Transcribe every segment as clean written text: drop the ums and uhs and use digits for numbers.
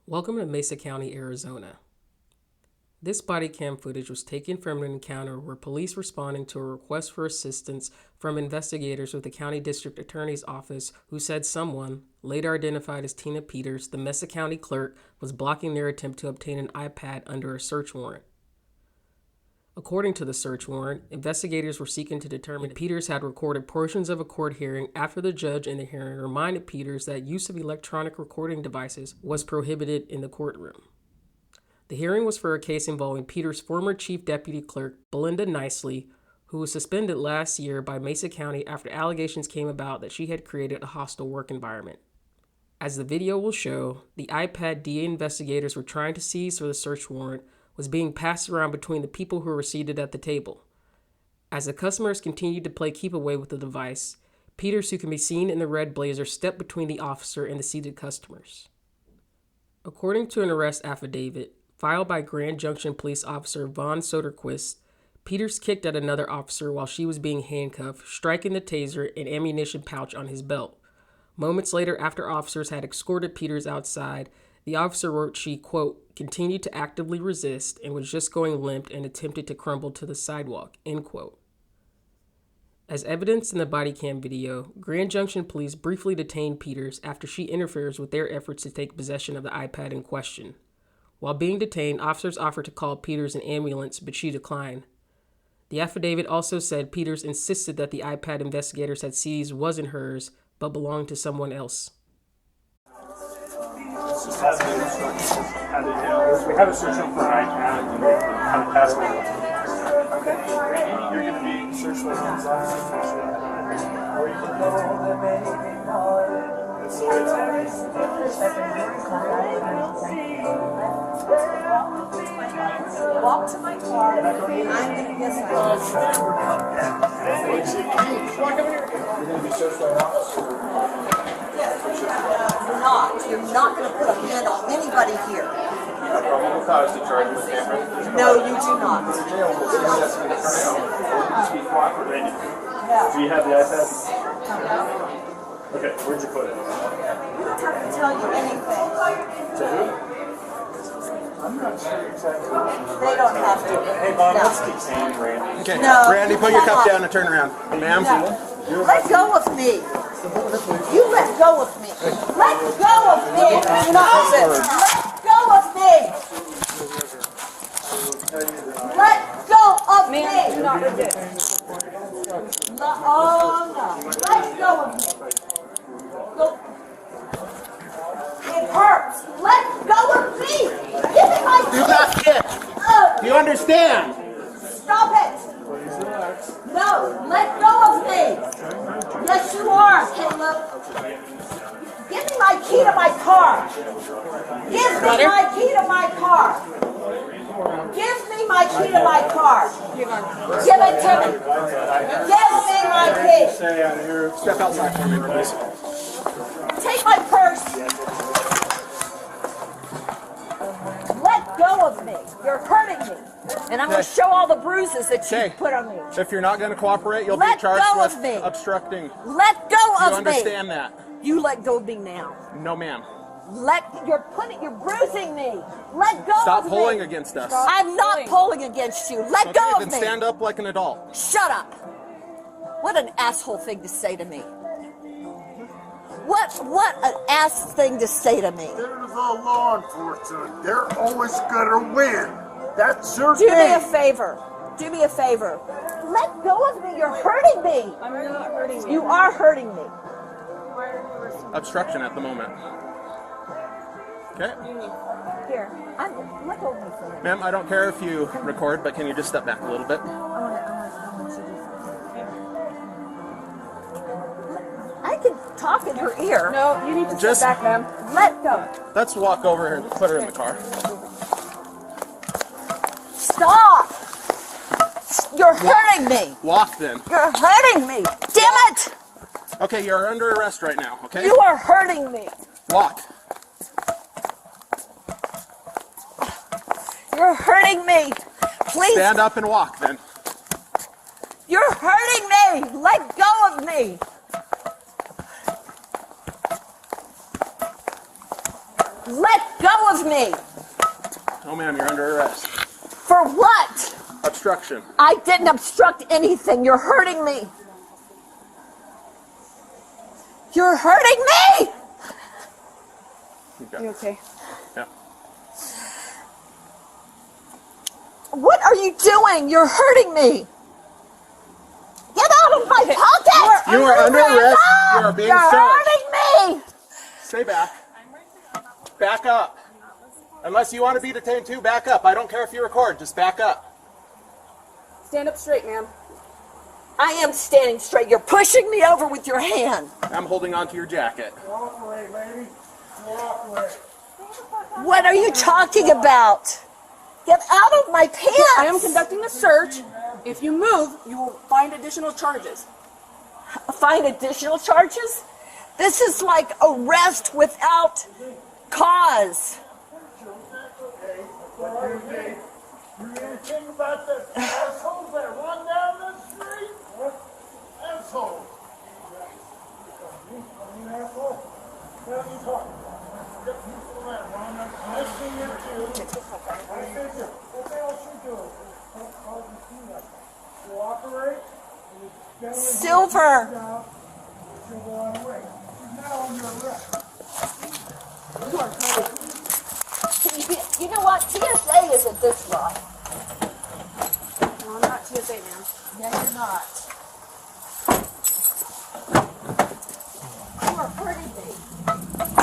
Welcome to Mesa County, Arizona. This body cam footage was taken from an encounter where police responding to a request for assistance from investigators with the County District Attorney's Office who said someone, later identified as Tina Peters, the Mesa County Clerk, was blocking their attempt to obtain an iPad under a search warrant. According to the search warrant, investigators were seeking to determine if Peters had recorded portions of a court hearing after the judge in the hearing reminded Peters that use of electronic recording devices was prohibited in the courtroom. The hearing was for a case involving Peters' former chief deputy clerk, Belinda Nicely, who was suspended last year by Mesa County after allegations came about that she had created a hostile work environment. As the video will show, the iPad DA investigators were trying to seize for the search warrant was being passed around between the people who were seated at the table. As the customers continued to play keep away with the device, Peters, who can be seen in the red blazer, stepped between the officer and the seated customers. According to an arrest affidavit filed by Grand Junction Police Officer Vaughn Soderquist, Peters kicked at another officer while she was being handcuffed, striking the taser and ammunition pouch on his belt. Moments later, after officers had escorted Peters outside, the officer wrote she, quote, continued to actively resist and was just going limp and attempted to crumble to the sidewalk, end quote. As evidenced in the body cam video, Grand Junction Police briefly detained Peters after she interferes with their efforts to take possession of the iPad in question. While being detained, officers offered to call Peters an ambulance, but she declined. The affidavit also said Peters insisted that the iPad investigators had seized wasn't hers, but belonged to someone else. Just has the instructions how to handle this. We have a search warrant for an iPad and we kind of pass it on. Okay. You're going to be searched for one size. Or you can go walk to my car. I'm going to get some. You're going to be searched by an officer. You're not going to put a hand on anybody here. Probable cause to charge with tampered. No, you do not. Do you have the iPad? Okay, where'd you put it? We don't have to tell you anything. To who? I'm not sure exactly. They don't have to. Hey, Bob, let's detain Randy. Okay, No, Randy, put your cup down and turn around. Ma'am? No. Let go of me. You let go of me. Let go of me. Do not resist. Let go of me. Let go of me. Do not resist. Oh no. Let go of me. Go. It hurts. Let go of me. Give me my Do not kick. Do you understand? Stop it. No, let go of me. Yes, you are, Caleb. Give me my key to my car. Give me my key to my car. Give me my key to my car. Give it to me. Give me my key. Stay out of here. Step outside for me, please. Take my purse. Let go of me. You're hurting me. And I'm going to show all the bruises that you put on me. If you're not going to cooperate, you'll Let be charged go with of me. obstructing. Let go You of me. understand that? You let go of me now. No, ma'am. You're bruising me. Let go Stop of pulling me. against us. I'm not pulling against you. Let go Then of me. stand up like an adult. Shut up. What an asshole thing to say to me. What an ass thing to say to me. There's a law enforcement. They're always gonna win. That's your Do me a game. favor. Do me a favor. Let go of me. You're hurting me. I'm not hurting you. You are hurting me. Obstruction at the moment. Okay. Here. Let go of me for a minute. Ma'am, I don't care if you record, but can you just step back a little bit? I want you to do something. I can talk in her ear. No, you need to Just- step back, ma'am. Let go. Let's walk over and put her in the car. Stop. You're hurting me. Walk then. You're hurting me. Damn it. Okay, you're under arrest right now, okay? You are hurting me. Walk. You're hurting me. Please. Stand up and walk then. You're hurting me. Let go of me. Let go of me. Oh, ma'am, you're under arrest. For what? Obstruction. I didn't obstruct anything. You're hurting me. You're hurting me. Okay. You okay? Yeah. What are you doing? You're hurting me. Get out of my pocket. You are under arrest. You are being You're searched. hurting me. Stay back. Back up. Unless you want to be detained too, back up. I don't care if you record. Just back up. Stand up straight, ma'am. I am standing straight. You're pushing me over with your hand. I'm holding on to your jacket. Cooperate, lady. Cooperate. What are you talking about? Get out of my pants. I am conducting a search. If you move, you will find additional charges. Find additional charges? This is like arrest without cause. You anything about the assholes that run down the street? Assholes. You asshole. What are you talking about? Get people that run up. I see you too. I see you. What the else you doing? How do you see that? Cooperate. Silver. She'll go on away. She's now on your arrest. You are hurting. You know what? TSA isn't this rough. No, I'm not TSA, ma'am. No, you're not. You are hurting me.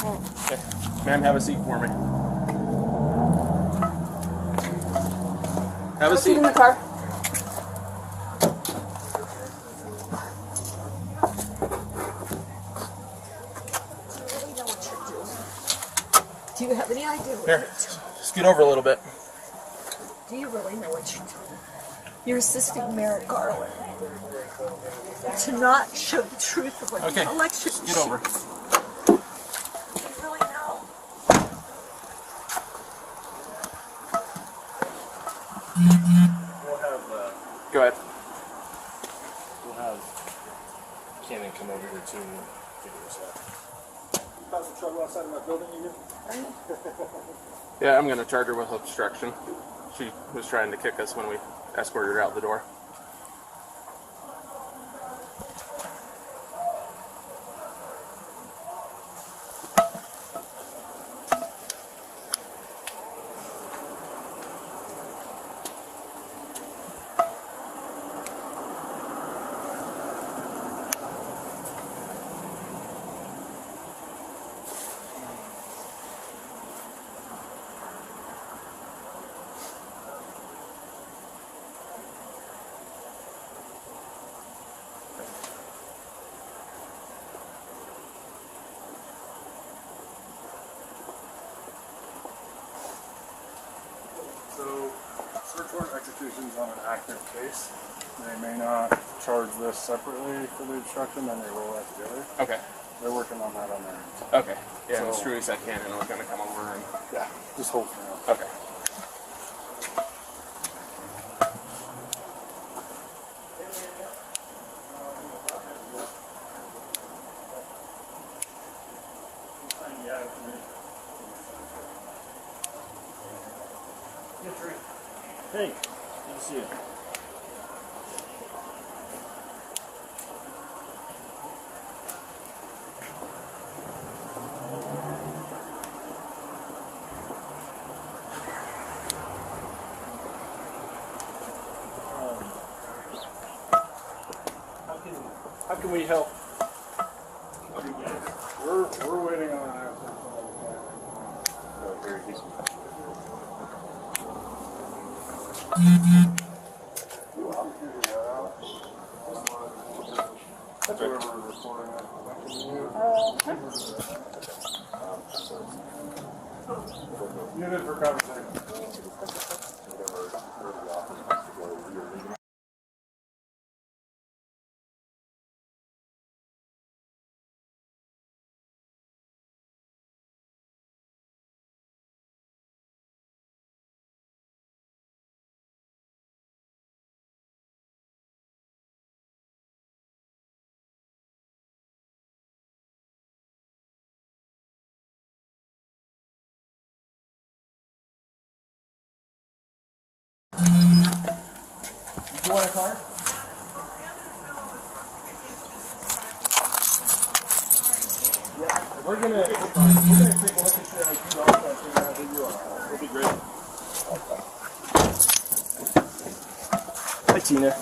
Okay. Ma'am, have a seat for me. Have a Sit seat. in the car. Do you have any idea what Here, scoot over a little bit. Do you really know what you're doing? You're assisting Merrick Garland to not show the truth of what Okay, the election. scoot over. You really know. We'll have, Go ahead. we'll have Cannon come over here too and figure this out. Causing trouble outside of my building again? Yeah, I'm going to charge her with obstruction. She was trying to kick us when we escorted her out the door. So, search warrant execution's on an active case. They may not charge this separately for the obstruction, then they roll that together. Okay. They're working on that on their end. Okay. Yeah, So- Mr. Ruiz said Cannon was going to come over and... Yeah, just hold for now. Okay. Hey, good to see you. How can we help? We're waiting on an answer. Oh, very easy. That's where we're recording it. Muted for conversation. You want a card? Yeah, we're gonna take a look at your ID also and figure out who you are. It'll be great. Hi, Tina.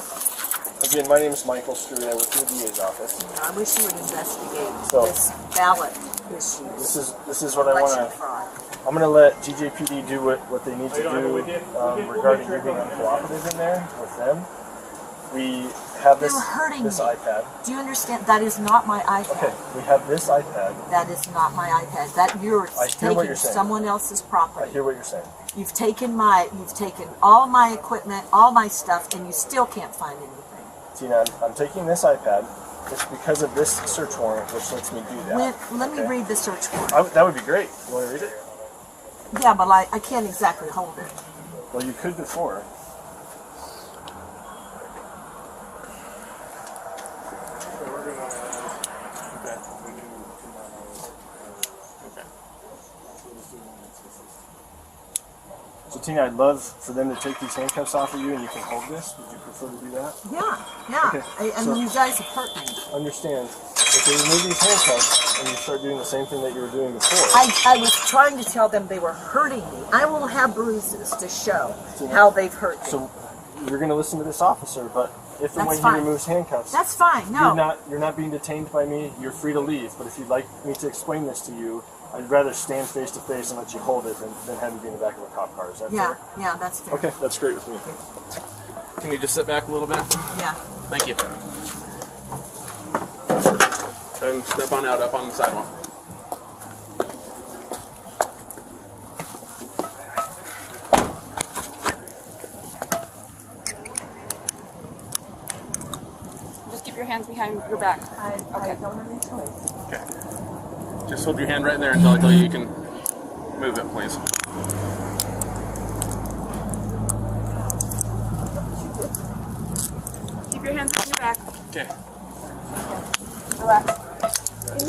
Again, my name is Michael Struy. I work in the DA's office. I wish you would investigate So- this ballot issue. This is what I want Election to. fraud. I'm going to let GJPD do what they need to do regarding you being uncooperative in there with them. We have this They were hurting this me. iPad. Do you understand? That is not my iPad. Okay, we have this iPad. That is not my iPad. That you're I hear what taking you're saying. someone else's I property. hear what you're saying. You've taken all my equipment, all my stuff, and you still can't find anything. Tina, I'm taking this iPad. It's because of this search warrant which lets me do that. Let me Okay? read the search warrant. That would be great. You want to read it? Yeah, but I can't exactly hold it. Well, you could before. So Tina, I'd love for them to take these handcuffs off of you and you can hold this. Would you prefer to do that? Yeah. Okay, I so- mean, you guys have hurt me. Understand, if they remove these handcuffs and you start doing the same thing that you were doing before, I was trying to tell them they were hurting me. I will have bruises to show how they've hurt me. so you're going to listen to this officer, but if and That's when fine. he removes handcuffs, That's fine. No. you're not being detained by me. You're free to leave. But if you'd like me to explain this to you, I'd rather stand face to face and let you hold it than have you be in the back of a cop car. Is that Yeah. fair? Yeah. That's fair. Okay, that's great with me. Can you just sit back a little bit? Yeah. Thank you. And step on out up on the sidewalk. Just keep your hands behind your back. I don't have any choice. Okay. Just hold your hand right there until I tell you you can move it, please. Keep your hands behind your back. Okay. Relax.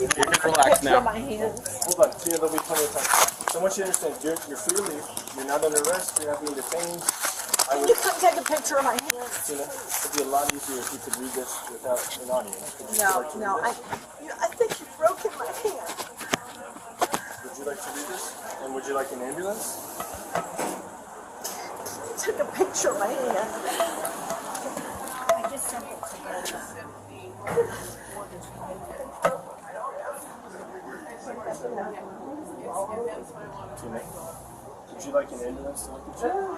You can relax now. My hands. Hold on, Tina, there'll be plenty of time. So I want you to understand, you're free to leave. You're not under arrest. You're not being detained. Can you come take a picture of my hands? Tina, it'd be a lot easier if you could read this without an audience. Would you like to No. read this? I think you've broken my hand. Would you like to read this? And would you like an ambulance? Took a picture of my hand. Tina, would you like an ambulance to look at you?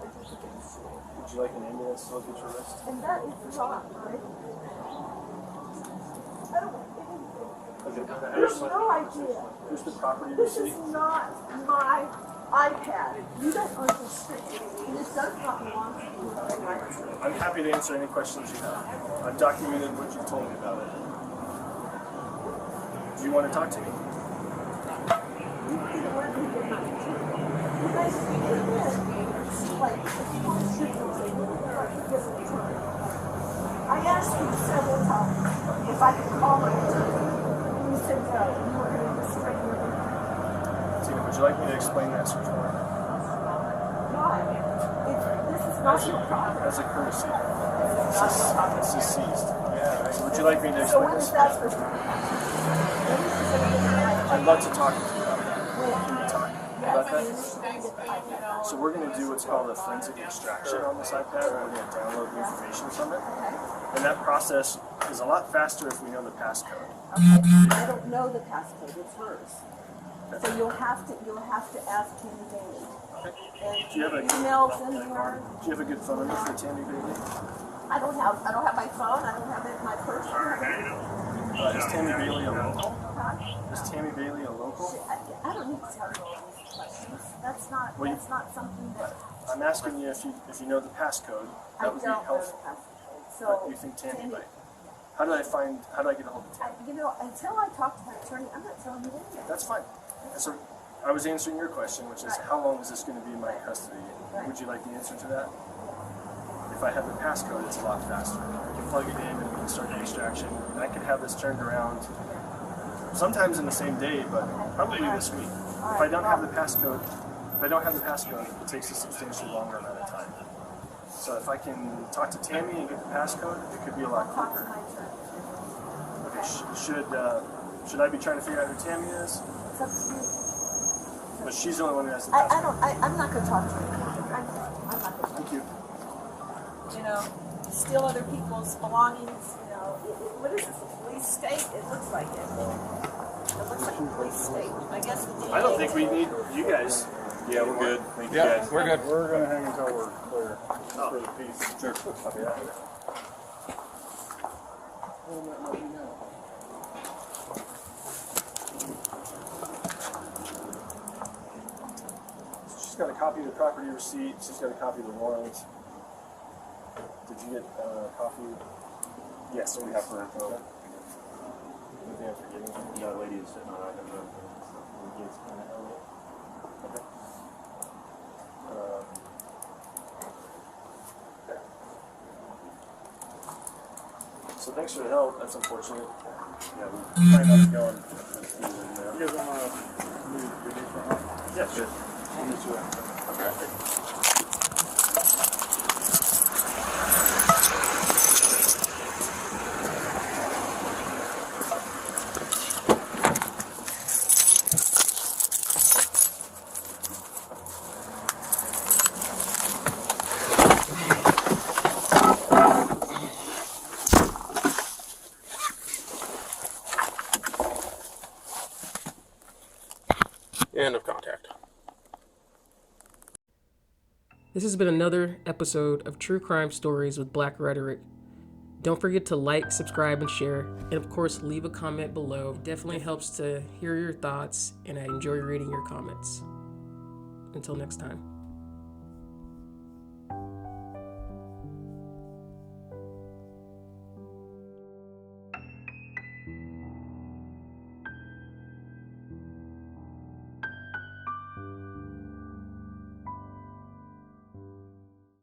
Would you like an ambulance to look at your wrist? And that is wrong, right? I don't want anything. Okay. There's no idea. Here's the property This receipt. is not my iPad. You don't understand. This does not belong to you. Right? I'm happy to answer any questions you have. I've documented what you told me about it. Do you want to talk to me? You guys speak in this. Like, if you want to shoot something, I asked you several times if I could call my attorney. You said no. You were going to restrain me. Tina, would you like me to explain that search warrant? Why? This is not your problem. As a courtesy. This is seized. So would you like me to So explain when this? is that supposed to be? I'd love to talk to you about that. Can we talk about that? So we're going to do what's called a forensic extraction on this iPad. We're going to download the information from it. And that process is a lot faster if we know the passcode. I don't know the passcode. It's hers. So you'll have to ask Tammy Bailey. Do you have a Emails in here. Do you have a good phone number for Tammy Bailey? I don't have my phone. I don't have it in my purse. I don't have it. Is Tammy Bailey a local? Is Tammy Bailey a local? I don't need to tell you all these questions. That's not something that I'm asking you if you know the passcode. I That would be don't know the helpful. passcode. But So you think Tammy might? How do I get a hold of Tammy? until I talk to my attorney, I'm not telling you anything. That's fine. So I was answering your question, which is how long is this going to be in my custody? Would you like the answer to that? If I have the passcode, it's a lot faster. I can plug it in and we can start the extraction. And I can have this turned around sometimes in the same day, but probably this week. If I don't have the passcode, if I don't have the passcode, it takes a substantially longer amount of time. So if I can talk to Tammy and get the passcode, it could be a lot quicker. Okay, should I be trying to figure out who Tammy is? It's up to you. But she's the only one who has the passcode. I'm not going to talk to you. I'm not going to. Thank you. You know, steal other people's belongings, you know. What is this, a police state? It looks like it. It looks like a police state. I guess the DA. I don't think we need you guys. Yeah, we're good. Thank you Yeah, guys. we're good. We're gonna hang until we're clear. For the peace. Sure. Copy that. She's got a copy of the property receipt. She's got a copy of the warrant. Did you get a copy? Yes, we have her info. Anything I'm forgetting? That lady is sitting on it. Okay. So thanks for the help. That's unfortunate. Yeah, we're trying not to go and. You guys wanna move your day for her? Yeah, sure. I'll meet you there. End of contact. This has been another episode of True Crime Stories with Black Rhetoric. Don't forget to like, subscribe, and share. And of course, leave a comment below. Definitely helps to hear your thoughts, and I enjoy reading your comments. Until next time.